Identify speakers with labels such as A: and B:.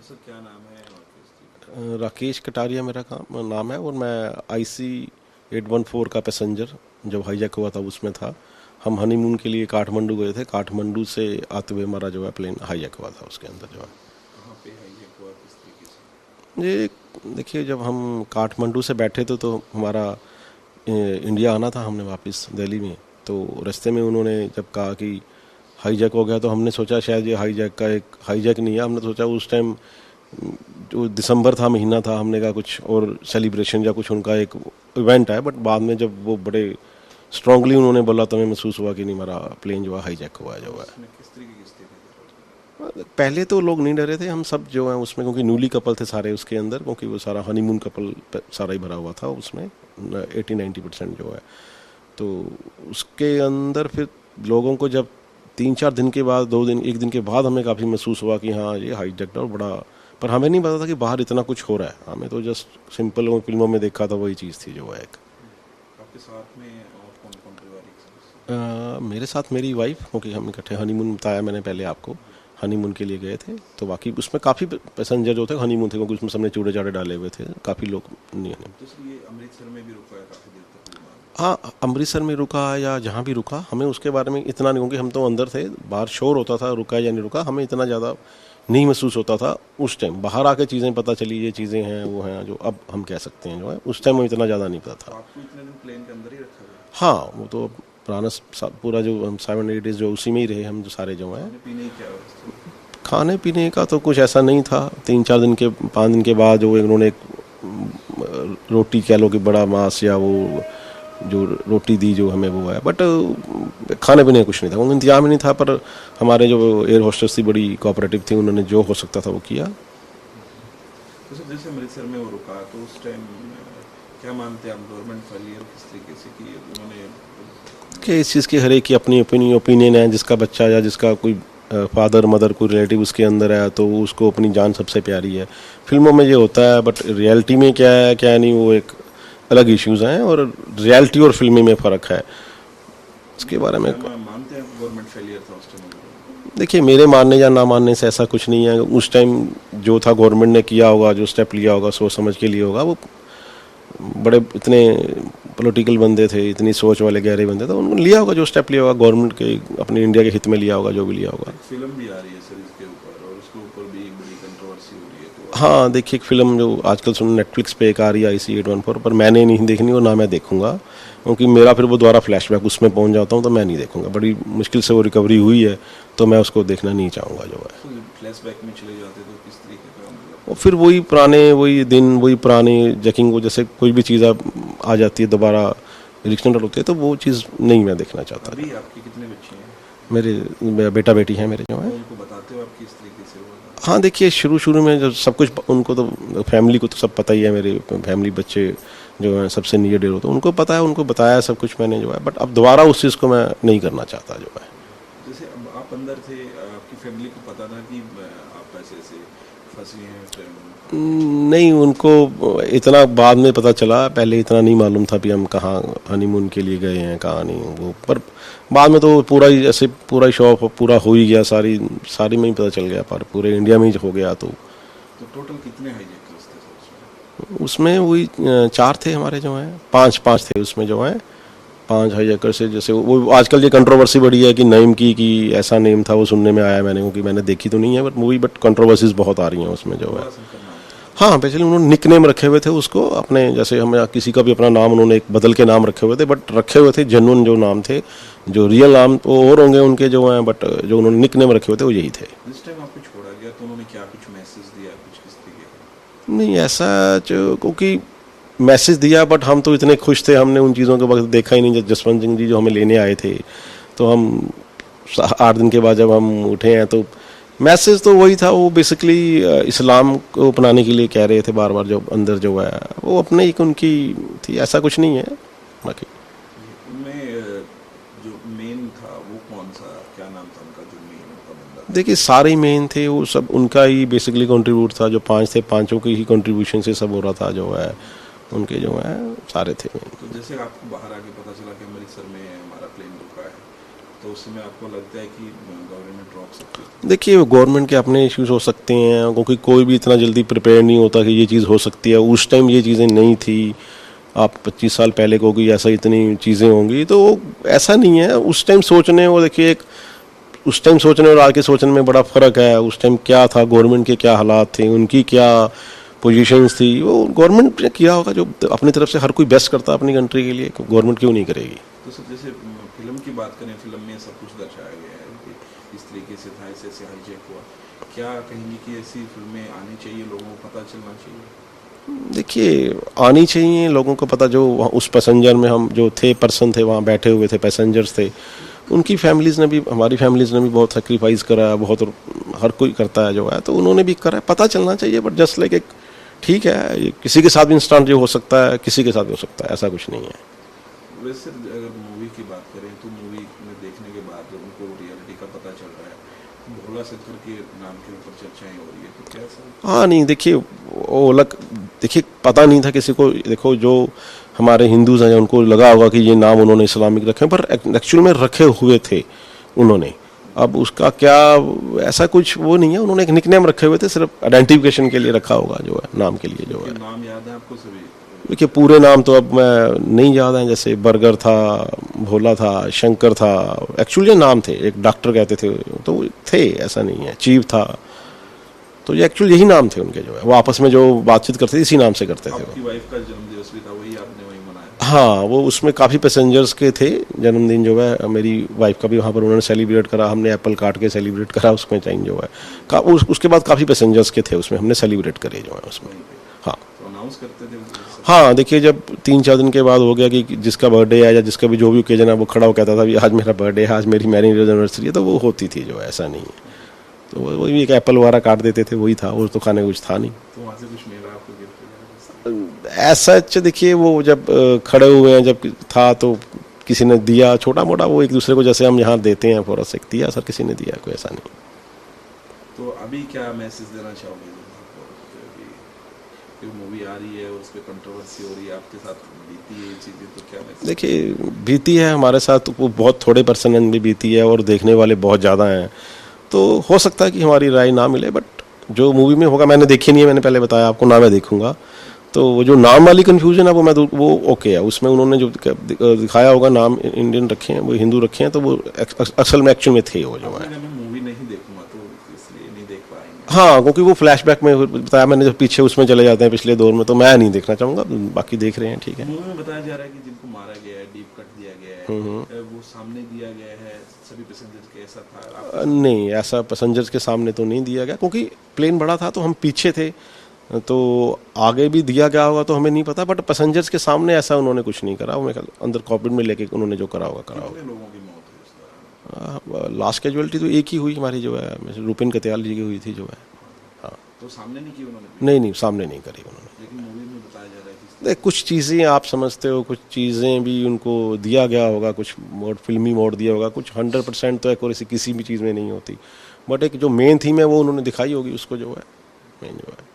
A: Sir क्या नाम है और किस चीज़ का?
B: राकेश कटारिया मेरा नाम है और मैं IC-814 का पैसेंजर जब हाईजैक हुआ था उसमें था। हम हनीमून के लिए काठमांडू गए थे। काठमांडू से आते हुए हमारा जो है प्लेन हाईजैक हुआ था, उसके अंदर जो है
A: कहाँ पे है ये हुआ, किस तरीके से?
B: ये देखिए, जब हम काठमांडू से बैठे थे तो हमारा इंडिया आना था हमने वापस दिल्ली में। तो रास्ते में उन्होंने जब कहा कि हाईजैक हो गया तो हमने सोचा शायद ये हाईजैक नहीं है। हमने सोचा उस टाइम जो दिसंबर था, महीना था, हमने कहा कुछ और सेलिब्रेशन या कुछ उनका एक इवेंट है। बट बाद में जब वो बड़े स्ट्रांगली उन्होंने बोला तो हमें महसूस हुआ कि नहीं, हमारा प्लेन जो है हाईजैक हुआ है जो है।
A: उसमें किस तरीके की स्थिति थी?
B: पहले तो लोग नहीं डरे थे, हम सब जो है उसमें, क्योंकि न्यूली कपल थे सारे उसके अंदर, क्योंकि वो सारा हनीमून कपल सारा ही भरा हुआ था उसमें 80-90% जो है। तो उसके अंदर फिर लोगों को जब 3-4 दिन के बाद, 2 दिन, 1 दिन के बाद हमें काफ़ी महसूस हुआ कि हाँ ये हाईजैक और बड़ा। पर हमें नहीं पता था कि बाहर इतना कुछ हो रहा है। हमें तो जस्ट सिंपल फिल्मों में देखा था, वही चीज़ थी जो है एक।
A: आपके साथ में और कौन कौन पारिवारिक सदस्य?
B: मेरे साथ मेरी वाइफ, क्योंकि हम इकट्ठे हनीमून, बताया मैंने पहले आपको,
A: जी।
B: हनीमून के लिए गए थे। तो बाकी उसमें काफ़ी पैसेंजर जो थे हनीमून थे, क्योंकि उसमें सबने चूड़े चाड़े डाले हुए थे, काफ़ी लोग नहीं हनीमून।
A: तो सर ये अमृतसर में भी रुका है काफ़ी देर तक विमान?
B: हाँ, अमृतसर में रुका या जहाँ भी रुका, हमें उसके बारे में इतना नहीं, क्योंकि हम तो अंदर थे। बाहर शोर होता था रुका या नहीं रुका, हमें इतना ज़्यादा नहीं महसूस होता था उस टाइम। बाहर आके चीज़ें पता चली, ये चीज़ें हैं वो हैं जो अब हम कह सकते हैं जो है, उस टाइम वो इतना ज़्यादा नहीं पता
A: तो
B: था।
A: आपको इतने दिन प्लेन के अंदर ही रखा गया?
B: हाँ, वो तो पुराना पूरा जो हम 7-8 डेज जो उसी में ही रहे हम, जो सारे जो हैं।
A: खाने पीने की क्या व्यवस्था थी?
B: खाने पीने का तो कुछ ऐसा नहीं था। 3-4 दिन के, 5 दिन के बाद जो उन्होंने एक रोटी कह लो कि बड़ा मांस या वो जो रोटी दी जो हमें, वो है। बट खाने पीने का कुछ नहीं था, उनका इंतजाम ही नहीं था। पर हमारे जो एयर होस्टेस थी बड़ी कोऑपरेटिव थी, उन्होंने जो हो सकता था वो किया।
A: तो सर जैसे अमृतसर में वो रुका तो उस टाइम क्या मानते हैं आप, गवर्नमेंट फेलियर किस तरीके से की उन्होंने?
B: कि इस चीज़ की हर एक की अपनी ओपिनियन है। जिसका बच्चा या जिसका कोई फादर मदर कोई रिलेटिव उसके अंदर है तो उसको अपनी जान सबसे प्यारी है। फिल्मों में ये होता है, बट रियलिटी में क्या है क्या नहीं, वो एक अलग इश्यूज हैं। और रियलिटी और फिल्मी में फ़र्क है, इसके बारे में।
A: क्या मानते हैं गवर्नमेंट फेलियर था उस टाइम?
B: देखिए, मेरे मानने या ना मानने से ऐसा कुछ नहीं है। उस टाइम जो था, गवर्नमेंट ने किया होगा, जो स्टेप लिया होगा, सोच समझ के लिए होगा। वो बड़े इतने पॉलिटिकल बंदे थे, इतनी सोच वाले गहरे बंदे थे, उन्होंने लिया होगा जो स्टेप लिया होगा गवर्नमेंट के, अपने इंडिया के हित में लिया होगा, जो भी लिया होगा।
A: एक फिल्म भी आ रही है सर इसके ऊपर और उसके ऊपर भी एक बड़ी कंट्रोवर्सी हो रही है, तो आप
B: हाँ, देखिए, एक फिल्म जो आजकल सुन नेटफ्लिक्स पे एक आ रही है IC-814, पर मैंने नहीं देखनी और ना मैं देखूंगा, क्योंकि मेरा फिर वो दोबारा फ्लैशबैक उसमें पहुंच जाता हूँ, तो मैं नहीं देखूंगा। बड़ी मुश्किल से वो रिकवरी हुई है, तो मैं उसको देखना नहीं चाहूँगा जो है।
A: तो फ्लैशबैक में चले जाते तो किस तरीके का
B: और
A: मतलब?
B: फिर वही पुराने, वही दिन, वही पुरानी जैकिंग, वो जैसे कोई भी चीज़ आ जाती है दोबारा रिएक्शन होते हैं, तो वो चीज़ नहीं मैं देखना चाहता।
A: अभी आपके कितने बच्चे हैं?
B: मेरे बेटा बेटी हैं मेरे जो
A: तो
B: है।
A: उनको बताते हो आप किस तरीके से हुआ था?
B: हाँ, देखिए, शुरू शुरू में जब सब कुछ उनको तो, फैमिली को तो सब पता ही है। मेरे फैमिली बच्चे जो हैं सबसे नियर डियर होते हैं, उनको पता है, उनको बताया सब कुछ मैंने जो है। बट अब दोबारा उस चीज़ को मैं नहीं करना चाहता जो है।
A: जैसे अब आप अंदर थे, आपकी फैमिली को पता था कि आप ऐसे ऐसे फंसी हैं
B: नहीं, उनको इतना बाद में पता चला, पहले इतना नहीं मालूम था भी हम कहाँ हनीमून के लिए गए हैं, कहाँ नहीं वो। पर बाद में तो पूरा ही ऐसे पूरा ही शौक पूरा हो ही गया, सारी सारी में ही पता चल गया, पर पूरे इंडिया में ही हो गया। तो
A: तो टोटल कितने हाईजैकर्स थे सर उसमें?
B: उसमें वही 4 थे हमारे जो हैं, 5-5 थे उसमें जो हैं। 5 हाईजैकर से, जैसे वो आजकल ये कंट्रोवर्सी बढ़ी है कि नईम की कि ऐसा नेम था, वो सुनने में आया मैंने, क्योंकि मैंने देखी तो नहीं है बट मूवी, बट कंट्रोवर्सीज बहुत आ रही हैं उसमें जो है।
A: भोला शंकर नाम था उनका।
B: हाँ, बेसिकली उन्होंने निक नेम रखे हुए थे उसको अपने, जैसे हम किसी का भी अपना नाम उन्होंने एक बदल के नाम रखे हुए थे, बट रखे हुए थे जेन्युइन जो नाम थे। जो रियल नाम तो और होंगे उनके जो हैं, बट जो उन्होंने निक नेम रखे हुए थे वो यही थे।
A: जिस टाइम आपको छोड़ा गया तो उन्होंने क्या कुछ मैसेज दिया, कुछ किस तरीके का?
B: नहीं, ऐसा जो, क्योंकि मैसेज दिया, बट हम तो इतने खुश थे, हमने उन चीज़ों के वक्त देखा ही नहीं। जब जसवंत सिंह जी जो हमें लेने आए थे, तो हम 8 दिन के बाद जब हम उठे हैं, तो मैसेज तो वही था। वो बेसिकली इस्लाम को अपनाने के लिए कह रहे थे बार बार, जो अंदर जो है वो अपने एक उनकी थी, ऐसा कुछ नहीं है बाकी।
A: उनमें जो मेन था वो कौन सा, क्या नाम था उनका, जो मेन उनका बंदा था?
B: देखिए, सारे मेन थे वो सब, उनका ही बेसिकली कंट्रीब्यूट था। जो 5 थे, पांचों की ही कंट्रीब्यूशन से सब हो रहा था जो है, उनके जो है सारे थे।
A: तो जैसे आपको बाहर आके पता चला कि अमृतसर में हमारा प्लेन रुका है, तो उस समय आपको लगता है कि गवर्नमेंट रोक सकती है?
B: देखिए गवर्नमेंट के अपने इश्यूज हो सकते हैं, क्योंकि कोई भी इतना जल्दी प्रिपेयर नहीं होता कि ये चीज़ हो सकती है। उस टाइम ये चीज़ें नहीं थी। आप 25 साल पहले को कि ऐसा इतनी चीज़ें होंगी, तो ऐसा नहीं है। उस टाइम सोचने और देखिए एक उस टाइम सोचने और आज के सोचने में बड़ा फ़र्क है। उस टाइम क्या था, गवर्नमेंट के क्या हालात थे, उनकी क्या पोजीशंस थी, वो गवर्नमेंट ने किया होगा जो अपनी तरफ से। हर कोई बेस्ट करता है अपनी कंट्री के लिए, गवर्नमेंट क्यों नहीं करेगी।
A: तो सर जैसे फिल्म की बात करें, फिल्म में सब कुछ दर्शाया गया है कि इस तरीके से था, ऐसे हाईजैक हुआ। क्या कहेंगे कि ऐसी फिल्में आनी चाहिए, लोगों को पता चलना चाहिए?
B: देखिए आनी चाहिए लोगों को पता। जो उस पैसेंजर में हम जो थे, पर्सन थे वहाँ बैठे हुए थे, पैसेंजर्स थे, उनकी फैमिलीज़ ने भी, हमारी फैमिलीज़ ने भी बहुत सेक्रीफाइस करा है, बहुत। हर कोई करता है जो है, तो उन्होंने भी करा है। पता चलना चाहिए। बट जस्ट लाइक एक ठीक है, ये किसी के साथ भी इंस्टेंट जो हो सकता है, किसी के साथ भी हो सकता है, ऐसा कुछ नहीं है।
A: वैसे अगर मूवी की बात करें तो मूवी में देखने के बाद जब उनको रियलिटी का पता चल रहा है, भोला शंकर के नाम के ऊपर चर्चाएं हो रही है, तो क्या सर?
B: हाँ नहीं, देखिए वो अलग, देखिए पता नहीं था किसी को। देखो जो हमारे हिंदूज हैं उनको लगा होगा कि ये नाम उन्होंने इस्लामिक रखे, पर एक्चुअल में रखे हुए थे उन्होंने। अब उसका क्या, ऐसा कुछ वो नहीं है। उन्होंने एक निकनेम रखे हुए थे, सिर्फ आइडेंटिफिकेशन के लिए रखा होगा जो है, नाम के लिए जो है।
A: नाम याद है आपको सभी?
B: देखिए पूरे नाम तो अब मैं नहीं याद है। जैसे बर्गर था, भोला था, शंकर था, एक्चुअली नाम थे। एक डॉक्टर कहते थे, तो थे, ऐसा नहीं है। चीफ था, तो ये एक्चुअली यही नाम थे उनके जो है। वो आपस में जो बातचीत करते थे इसी नाम से करते थे वो।
A: आपकी वाइफ का जन्मदिवस भी था, वही आपने वही मनाया?
B: हाँ, वो उसमें काफ़ी पैसेंजर्स के थे जन्मदिन जो है। मेरी वाइफ का भी वहाँ पर उन्होंने सेलिब्रेट करा, हमने एप्पल काट के सेलिब्रेट करा उसमें टाइम जो है। उसके बाद काफ़ी पैसेंजर्स के थे उसमें, हमने सेलिब्रेट करे जो है उसमें। हाँ
A: तो अनाउंस करते थे?
B: हाँ, देखिए जब 3-4 दिन के बाद हो गया कि जिसका बर्थडे है या जिसका भी जो भी ओकेजन है, वो खड़ा हो कहता था आज मेरा बर्थडे है, आज मेरी मैरिज एनिवर्सरी है, तो वो होती थी जो है, ऐसा नहीं है। तो वही एक एप्पल वगैरह काट देते थे, वही था। और तो खाने कुछ था नहीं।
A: तो वहाँ से कुछ मिला आपको गिफ्ट?
B: ऐसा अच्छा, देखिए वो जब खड़े हुए हैं, जब था तो किसी ने दिया छोटा मोटा, वो एक दूसरे को जैसे हम यहाँ देते हैं फॉर से दिया, सर किसी ने दिया, कोई ऐसा नहीं।
A: तो अभी क्या मैसेज देना चाहोगे? मूवी आ रही है और उस पर कंट्रोवर्सी हो रही है, आपके साथ बीती है ये चीज़ें, तो क्या मैसेज?
B: देखिए बीती है हमारे साथ, वो बहुत थोड़े पर्सन में बीती है और देखने वाले बहुत ज़्यादा हैं। तो हो सकता है कि हमारी राय ना मिले, बट जो मूवी में होगा, मैंने देखी नहीं है, मैंने पहले बताया आपको ना, मैं देखूंगा। तो वो जो नाम वाली कन्फ्यूजन है वो ओके है। उसमें उन्होंने जो दिखाया होगा नाम इंडियन रखे हैं, वो हिंदू रखे हैं, तो वो असल में एक्चुअल में थे वो जो है।
A: मैं मूवी नहीं देखूंगा तो इसलिए नहीं देख पाएंगे।
B: हाँ, क्योंकि वो फ्लैशबैक में बताया मैंने, जो पीछे उसमें चले जाते हैं पिछले दौर में, तो मैं नहीं देखना चाहूँगा। बाकी देख रहे हैं, ठीक है।
A: मूवी में बताया जा रहा है कि जिनको मारा गया है, डीप कट दिया गया है, वो सामने दिया गया है सभी पैसेंजर्स के, ऐसा था?
B: नहीं, ऐसा पैसेंजर्स के सामने तो नहीं दिया गया, क्योंकि प्लेन बड़ा था तो हम पीछे थे, तो आगे भी दिया गया होगा तो हमें नहीं पता। बट पैसेंजर्स के सामने ऐसा उन्होंने कुछ नहीं करा। मैं अंदर कॉकपिट में लेके उन्होंने जो करा होगा करा होगा।
A: लोगों की मौत हुई इस दौरान?
B: लास्ट कैजुअलिटी तो एक ही हुई हमारी जो है, रुपिन कत्याल जी की हुई थी जो है। हाँ,
A: तो सामने नहीं की उन्होंने?
B: नहीं, सामने नहीं करी उन्होंने।
A: लेकिन मूवी में बताया जा रहा है कि
B: देख, कुछ चीज़ें आप समझते हो, कुछ चीज़ें भी उनको दिया गया होगा, कुछ मोड फिल्मी मोड दिया होगा, कुछ 100% तो एक्यूरेसी किसी भी चीज़ में नहीं होती। बट एक जो मेन थीम है वो उन्होंने दिखाई होगी, उसको जो है मेन जो है।